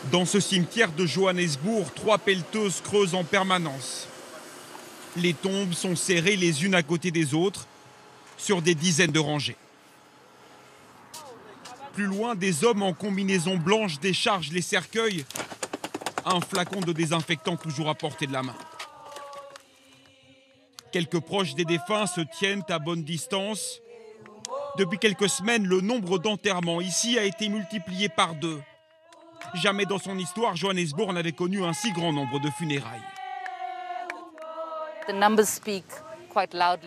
Dans ce cimetière de Johannesburg, 3 pelleteuses creusent en permanence. Les tombes sont serrées les unes à côté des autres, sur des dizaines de rangées. Plus loin, des hommes en combinaison blanche déchargent les cercueils, un flacon de désinfectant toujours à portée de la main. Quelques proches des défunts se tiennent à bonne distance. Depuis quelques semaines, le nombre d'enterrements ici a été multiplié par 2. Jamais dans son histoire, Johannesburg n'avait connu un si grand nombre de funérailles.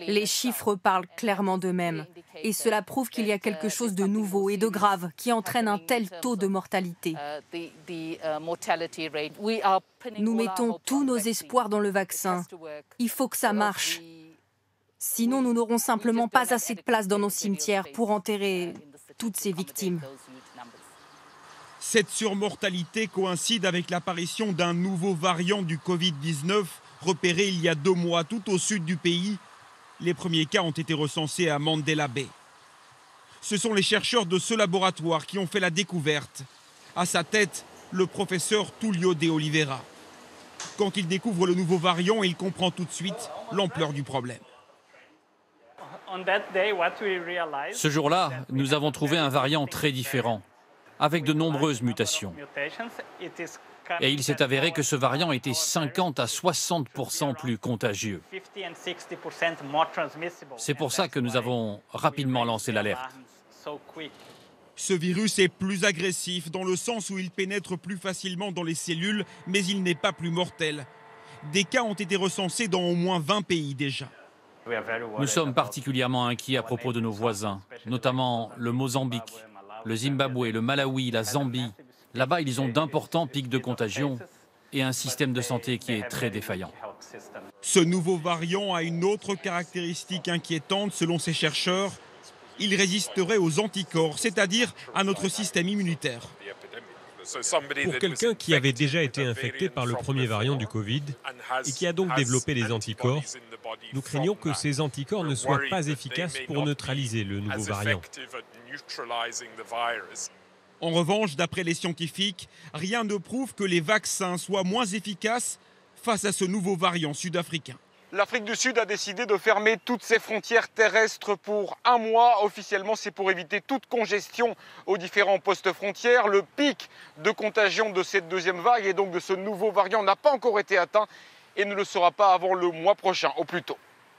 Les chiffres parlent clairement d'eux-mêmes. Et cela prouve qu'il y a quelque chose de nouveau et de grave qui entraîne un tel taux de mortalité. Nous mettons tous nos espoirs dans le vaccin. Il faut que ça marche. Sinon, nous n'aurons simplement pas assez de place dans nos cimetières pour enterrer toutes ces victimes. Cette surmortalité coïncide avec l'apparition d'un nouveau variant du Covid-19 repéré il y a 2 mois tout au sud du pays. Les premiers cas ont été recensés à Mandela Bay. Ce sont les chercheurs de ce laboratoire qui ont fait la découverte. À sa tête, le professeur Tullio de Oliveira. Quand il découvre le nouveau variant, il comprend tout de suite l'ampleur du problème. Ce jour-là, nous avons trouvé un variant très différent, avec de nombreuses mutations. Et il s'est avéré que ce variant était 50 à 60% plus contagieux. C'est pour ça que nous avons rapidement lancé l'alerte. Ce virus est plus agressif dans le sens où il pénètre plus facilement dans les cellules, mais il n'est pas plus mortel. Des cas ont été recensés dans au moins 20 pays déjà. Nous sommes particulièrement inquiets à propos de nos voisins, notamment le Mozambique, le Zimbabwe, le Malawi, la Zambie. Là-bas, ils ont d'importants pics de contagion et un système de santé qui est très défaillant. Ce nouveau variant a une autre caractéristique inquiétante selon ces chercheurs. Il résisterait aux anticorps, c'est-à-dire à notre système immunitaire. Pour quelqu'un qui avait déjà été infecté par le premier variant du Covid et qui a donc développé des anticorps, nous craignons que ces anticorps ne soient pas efficaces pour neutraliser le nouveau variant. En revanche, d'après les scientifiques, rien ne prouve que les vaccins soient moins efficaces face à ce nouveau variant sud-africain. L'Afrique du Sud a décidé de fermer toutes ses frontières terrestres pour 1 mois. Officiellement, c'est pour éviter toute congestion aux différents postes frontières. Le pic de contagion de cette deuxième vague et donc de ce nouveau variant n'a pas encore été atteint et ne le sera pas avant le mois prochain, au plus tôt.